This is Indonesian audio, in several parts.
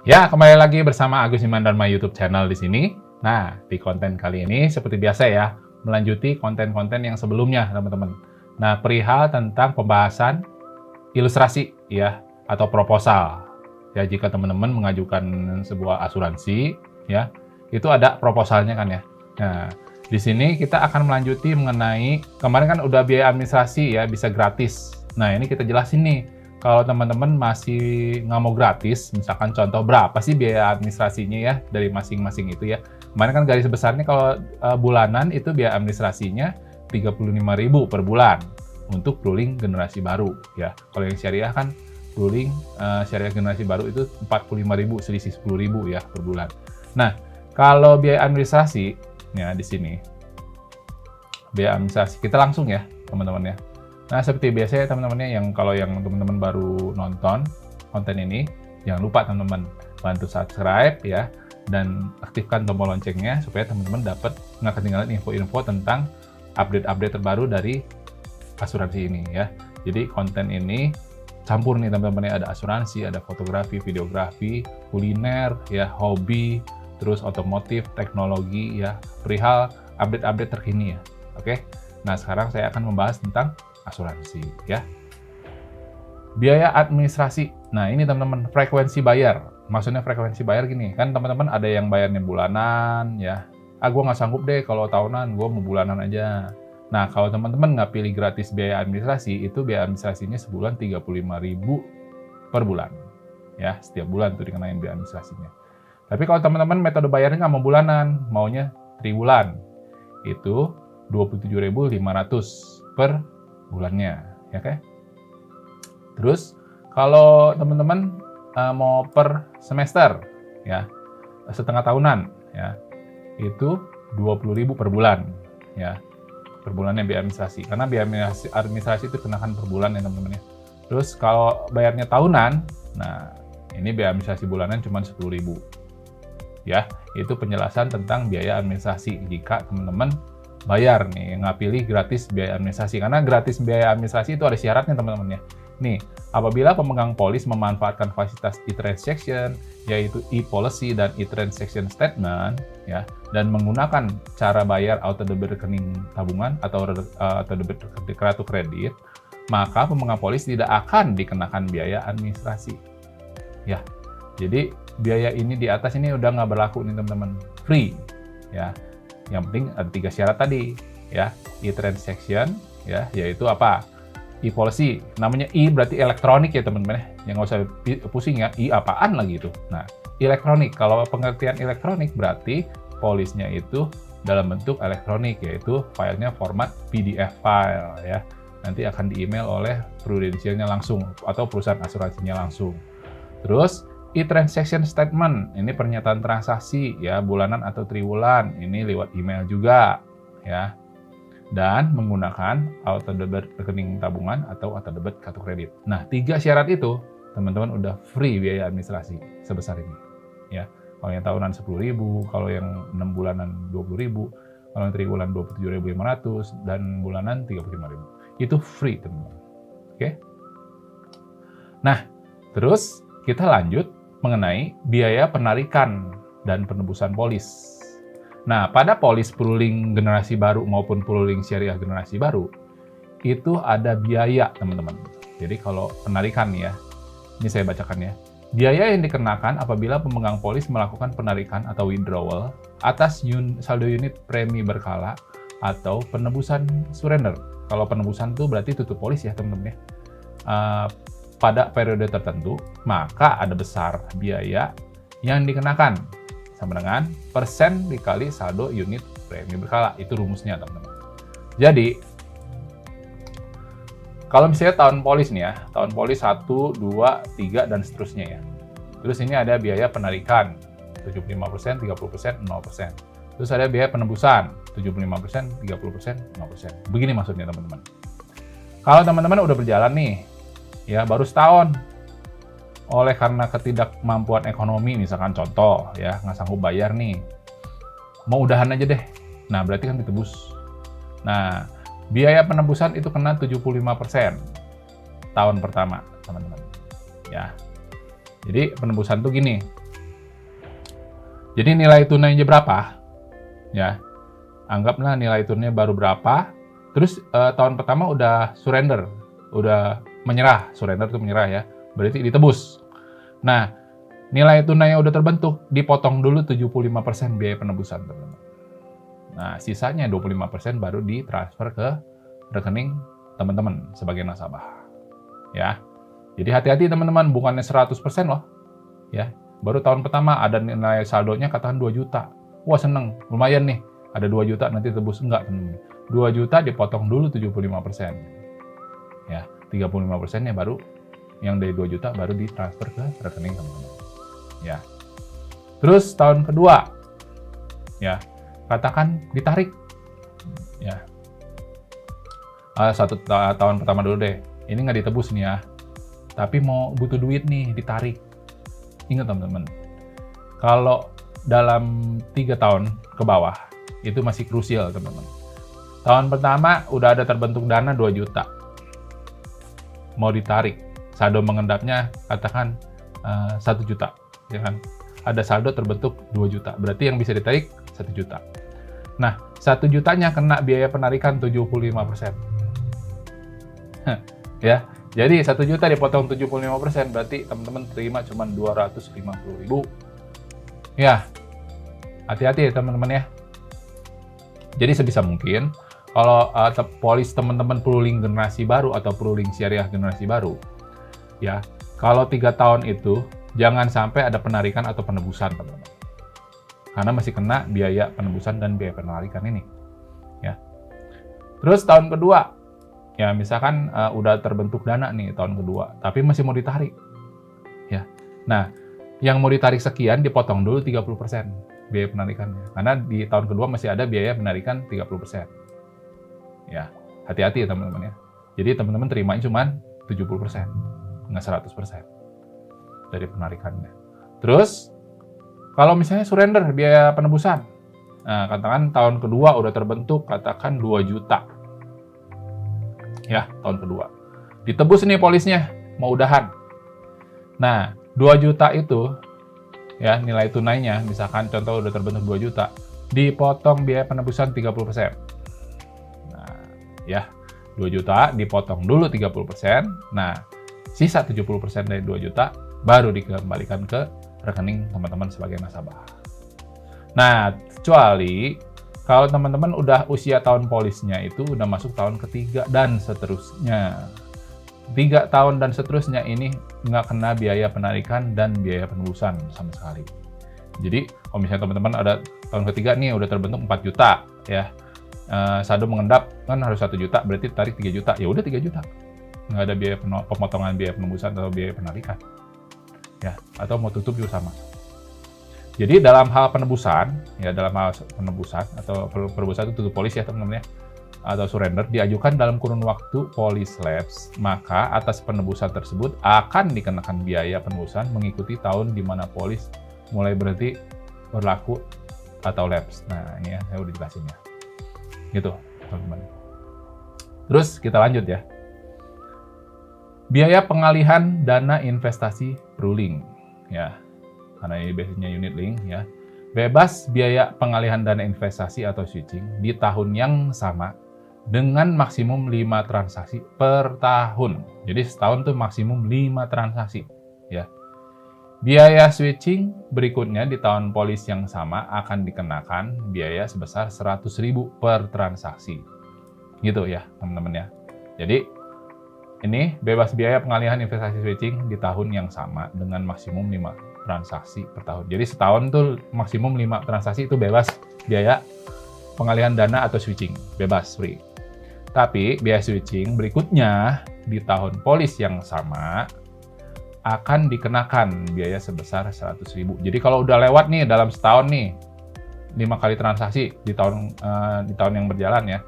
Ya, kembali lagi bersama Agus Iman dan my YouTube channel di sini. Nah, di konten kali ini seperti biasa ya, melanjuti konten-konten yang sebelumnya, teman-teman. Nah, perihal tentang pembahasan ilustrasi ya atau proposal. Ya, jika teman-teman mengajukan sebuah asuransi ya, itu ada proposalnya kan ya. Nah, di sini kita akan melanjuti mengenai kemarin kan udah biaya administrasi ya, bisa gratis. Nah, ini kita jelasin nih. Kalau teman-teman masih nggak mau gratis, misalkan contoh berapa sih biaya administrasinya ya dari masing-masing itu ya. Kemarin kan garis besarnya kalau bulanan itu biaya administrasinya 35.000 per bulan untuk ruling generasi baru ya. Kalau yang syariah kan ruling syariah generasi baru itu 45.000, selisih 10.000 ya per bulan. Nah, kalau biaya administrasi ya di sini biaya administrasi kita langsung ya teman-teman ya. Nah, seperti biasa ya teman-teman yang kalau yang teman-teman baru nonton konten ini, jangan lupa teman-teman bantu subscribe ya dan aktifkan tombol loncengnya supaya teman-teman dapat nggak ketinggalan info-info tentang update-update terbaru dari asuransi ini ya. Jadi konten ini campur nih teman-teman ya, ada asuransi, ada fotografi, videografi, kuliner ya, hobi, terus otomotif, teknologi ya, perihal update-update terkini ya. Oke. Nah, sekarang saya akan membahas tentang asuransi ya. Biaya administrasi. Nah, ini teman-teman frekuensi bayar. Maksudnya frekuensi bayar gini, kan teman-teman ada yang bayarnya bulanan ya. Gue nggak sanggup deh kalau tahunan, gue mau bulanan aja. Nah, kalau teman-teman nggak pilih gratis biaya administrasi, itu biaya administrasinya sebulan 35.000 per bulan. Ya, setiap bulan tuh dikenain biaya administrasinya. Tapi kalau teman-teman metode bayarnya nggak mau bulanan, maunya triwulan, itu 27.500 per bulannya, ya kan? Terus kalau teman-teman mau per semester, ya setengah tahunan, ya itu 20.000 per bulan, ya per bulannya biaya administrasi. Karena biaya administrasi itu kenakan per bulan ya teman-teman ya. Terus kalau bayarnya tahunan, nah ini biaya administrasi bulanan cuma 10.000, ya itu penjelasan tentang biaya administrasi jika teman-teman bayar nih, nggak pilih gratis biaya administrasi. Karena gratis biaya administrasi itu ada syaratnya teman-teman ya. Nih, apabila pemegang polis memanfaatkan fasilitas e-transaction, yaitu e-policy dan e-transaction statement, ya, dan menggunakan cara bayar auto debit rekening tabungan atau debit kartu kredit, maka pemegang polis tidak akan dikenakan biaya administrasi. Ya, jadi biaya ini di atas ini udah nggak berlaku nih teman-teman, free, ya. Yang penting ada 3 syarat tadi ya, e-transaction ya, yaitu apa? E-policy, namanya E berarti elektronik ya teman-teman ya, yang nggak usah pusing ya, E apaan lagi itu. Nah, elektronik, kalau pengertian elektronik berarti polisnya itu dalam bentuk elektronik, yaitu filenya format PDF file ya, nanti akan di-email oleh prudensialnya langsung atau perusahaan asuransinya langsung. Terus e-transaction statement, ini pernyataan transaksi ya, bulanan atau triwulan, ini lewat email juga ya. Dan menggunakan auto debit rekening tabungan atau auto debit kartu kredit. Nah, 3 syarat itu teman-teman udah free biaya administrasi sebesar ini ya. Kalau yang tahunan 10.000, kalau yang 6 bulanan 20.000, kalau yang triwulan 27.500 dan bulanan 35.000. Itu free teman-teman. Oke. Nah, terus kita lanjut mengenai biaya penarikan dan penebusan polis. Nah, pada polis peruling generasi baru maupun peruling syariah generasi baru, itu ada biaya, teman-teman. Jadi kalau penarikan ya, ini saya bacakan ya. Biaya yang dikenakan apabila pemegang polis melakukan penarikan atau withdrawal atas saldo unit premi berkala atau penebusan surrender. Kalau penebusan itu berarti tutup polis ya, teman-teman ya. Pada periode tertentu, maka ada besar biaya yang dikenakan sama dengan persen dikali saldo unit premi berkala. Itu rumusnya, teman-teman. Jadi, kalau misalnya tahun polis nih ya, tahun polis 1, 2, 3, dan seterusnya ya. Terus ini ada biaya penarikan, 75%, 30%, 0%. Terus ada biaya penebusan, 75%, 30%, 0%. Begini maksudnya, teman-teman. Kalau teman-teman udah berjalan nih, ya baru setahun, oleh karena ketidakmampuan ekonomi misalkan contoh ya, nggak sanggup bayar nih, mau udahan aja deh, nah berarti kan ditebus. Nah, biaya penebusan itu kena 75% tahun pertama teman-teman ya. Jadi penebusan tuh gini, Jadi nilai tunainya berapa? Ya, anggaplah nilai tunainya baru berapa. Terus tahun pertama udah surrender, udah menyerah. Surrender itu menyerah ya, berarti ditebus. Nah, nilai tunai yang udah terbentuk dipotong dulu 75% biaya penebusan, teman-teman. Nah, sisanya 25% baru ditransfer ke rekening teman-teman sebagai nasabah. Ya. Jadi hati-hati teman-teman, bukannya 100% loh. Ya. Baru tahun pertama ada nilai saldonya katakan 2 juta. Wah, seneng, lumayan nih. Ada 2 juta nanti tebus. Enggak, teman-teman. 2 juta dipotong dulu 75%. Ya, 35%-nya baru yang dari 2 juta baru ditransfer ke rekening teman-teman. Ya. Terus tahun kedua. Ya. Katakan ditarik. Ya. Tahun pertama dulu deh. Ini nggak ditebus nih ya. Tapi mau butuh duit nih, ditarik. Ingat teman-teman, kalau dalam 3 tahun ke bawah, itu masih krusial teman-teman. Tahun pertama udah ada terbentuk dana 2 juta. Mau ditarik. Saldo mengendapnya katakan 1 juta. Ya kan? Ada saldo terbentuk 2 juta. Berarti yang bisa ditarik 1 juta. Nah, 1 jutanya kena biaya penarikan 75%. Ya, jadi 1 juta dipotong 75%, berarti teman-teman terima cuma 250.000. Ya, hati-hati ya teman-teman ya. Jadi sebisa mungkin, kalau polis teman-teman pooling generasi baru atau pooling syariah generasi baru, ya, kalau 3 tahun itu, jangan sampai ada penarikan atau penebusan teman-teman. Karena masih kena biaya penebusan dan biaya penarikan ini. Ya. Terus tahun kedua, ya misalkan udah terbentuk dana nih tahun kedua, tapi masih mau ditarik. Ya. Nah, yang mau ditarik sekian dipotong dulu 30% biaya penarikannya. Karena di tahun kedua masih ada biaya penarikan 30%. Ya, hati-hati ya teman-teman ya. Jadi teman-teman terimanya cuma 70%, nggak 100% dari penarikannya. Terus, kalau misalnya surrender biaya penebusan, nah, katakan tahun kedua udah terbentuk, katakan 2 juta. Ya, tahun kedua. Ditebus nih polisnya, mau udahan. Nah, 2 juta itu, ya nilai tunainya, misalkan contoh udah terbentuk 2 juta, dipotong biaya penebusan 30%. Nah, ya, 2 juta dipotong dulu 30%, nah, sisa 70% dari 2 juta, baru dikembalikan ke rekening teman-teman sebagai nasabah. Nah, kecuali kalau teman-teman udah usia tahun polisnya itu udah masuk tahun ketiga dan seterusnya. 3 tahun dan seterusnya ini nggak kena biaya penarikan dan biaya penebusan sama sekali. Jadi, kalau misalnya teman-teman ada tahun ketiga nih udah terbentuk 4 juta, ya, saldo mengendap kan harus 1 juta, berarti tarik 3 juta, ya udah 3 juta. Nggak ada biaya pemotongan biaya penebusan atau biaya penarikan. Ya, atau mau tutup juga sama. Jadi dalam hal penebusan, ya dalam hal penebusan atau penebusan itu tutup polis ya teman-teman ya, atau surrender diajukan dalam kurun waktu polis lapse, maka atas penebusan tersebut akan dikenakan biaya penebusan mengikuti tahun di mana polis mulai berhenti berlaku atau lapse. Nah, ini ya saya udah jelasin ya. Gitu, teman-teman. Terus kita lanjut ya. Biaya pengalihan dana investasi pooling, ya, karena ini basicnya unit link, ya, bebas biaya pengalihan dana investasi atau switching di tahun yang sama dengan maksimum 5 transaksi per tahun. Jadi setahun tuh maksimum 5 transaksi, ya. Biaya switching berikutnya di tahun polis yang sama akan dikenakan biaya sebesar 100.000 per transaksi, gitu ya teman-teman ya. Jadi ini bebas biaya pengalihan investasi switching di tahun yang sama dengan maksimum 5 transaksi per tahun. Jadi setahun tuh maksimum 5 transaksi itu bebas biaya pengalihan dana atau switching. Bebas, free. Tapi biaya switching berikutnya di tahun polis yang sama akan dikenakan biaya sebesar 100.000. Jadi kalau udah lewat nih dalam setahun nih 5 kali transaksi di tahun yang berjalan ya.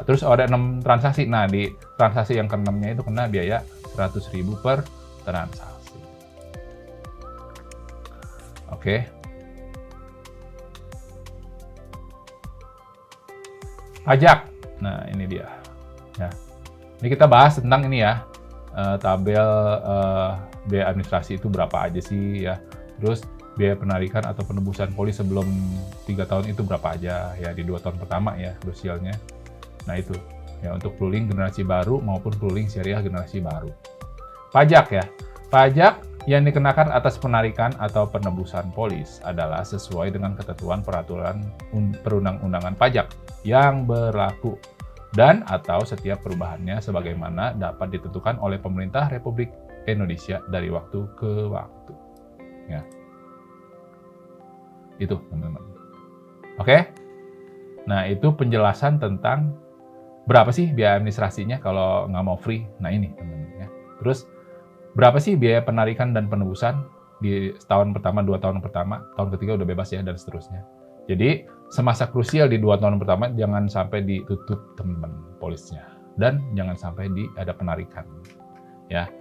Terus ada 6 transaksi. Nah, di transaksi yang ke-6-nya itu kena biaya 100.000 per transaksi. Oke. Pajak. Nah, ini dia. Ya. Ini kita bahas tentang ini ya. Tabel biaya administrasi itu berapa aja sih ya. Terus biaya penarikan atau penebusan polis sebelum 3 tahun itu berapa aja ya di 2 tahun pertama ya krusialnya. Nah itu ya untuk ruling generasi baru maupun ruling syariah generasi baru. Pajak ya. Pajak yang dikenakan atas penarikan atau penebusan polis adalah sesuai dengan ketentuan peraturan perundang-undangan pajak yang berlaku dan atau setiap perubahannya sebagaimana dapat ditentukan oleh pemerintah Republik Indonesia dari waktu ke waktu. Ya. Itu teman-teman. Oke? Nah itu penjelasan tentang berapa sih biaya administrasinya kalau nggak mau free. Nah ini teman-teman ya. Terus berapa sih biaya penarikan dan penebusan di tahun pertama, 2 tahun pertama, tahun ketiga udah bebas ya dan seterusnya. Jadi semasa krusial di 2 tahun pertama jangan sampai ditutup teman-teman polisnya dan jangan sampai ada penarikan. Ya.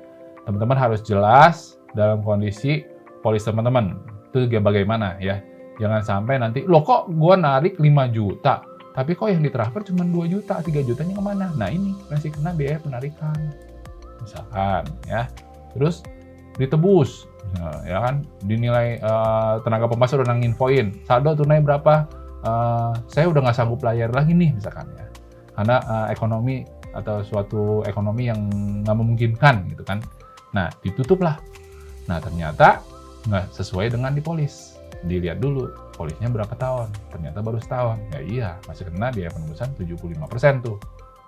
Teman-teman harus jelas dalam kondisi polis teman-teman. Itu bagaimana ya. Jangan sampai nanti, loh kok gue narik 5 juta, tapi kok yang ditransfer cuma 2 juta, 3 jutanya kemana? Nah ini masih kena biaya penarikan. Misalkan ya. Terus ditebus, ya kan? Dinilai tenaga pemasar udah nginfoin, saldo tunai berapa? Saya udah nggak sanggup bayar lagi nih, misalkan ya. Karena ekonomi atau suatu ekonomi yang nggak memungkinkan gitu kan. Nah, ditutup lah. Nah, ternyata nggak sesuai dengan dipolis. Dilihat dulu, polisnya berapa tahun. Ternyata baru setahun. Ya iya, masih kena biaya penebusan 75% tuh.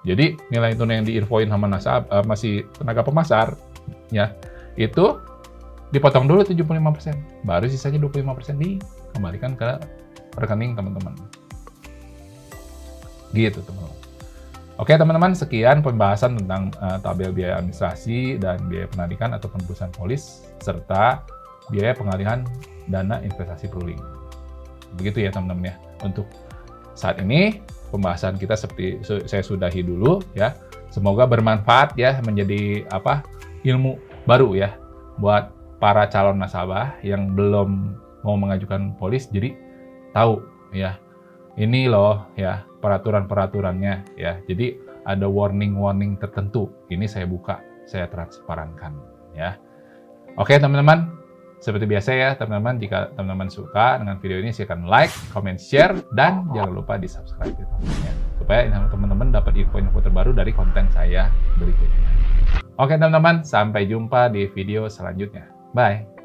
Jadi, nilai tunai yang diinfoin sama nasabah, masih tenaga pemasar, ya, itu dipotong dulu 75%. Baru sisanya 25% dikembalikan ke rekening teman-teman. Gitu, teman-teman. Oke teman-teman, sekian pembahasan tentang tabel biaya administrasi dan biaya penarikan atau penebusan polis, serta biaya pengalihan dana investasi ruling. Begitu ya teman-teman ya. Untuk saat ini, pembahasan kita seperti saya sudahi dulu ya. Semoga bermanfaat ya, menjadi ilmu baru ya buat para calon nasabah yang belum mau mengajukan polis, jadi tahu ya. Ini loh ya peraturan-peraturannya ya. Jadi ada warning-warning tertentu. Ini saya buka, saya transparankan ya. Oke teman-teman, seperti biasa ya teman-teman, jika teman-teman suka dengan video ini silahkan like, comment, share, dan jangan lupa di subscribe ya, supaya teman-teman dapat info-info terbaru dari konten saya berikutnya. Oke teman-teman, sampai jumpa di video selanjutnya. Bye.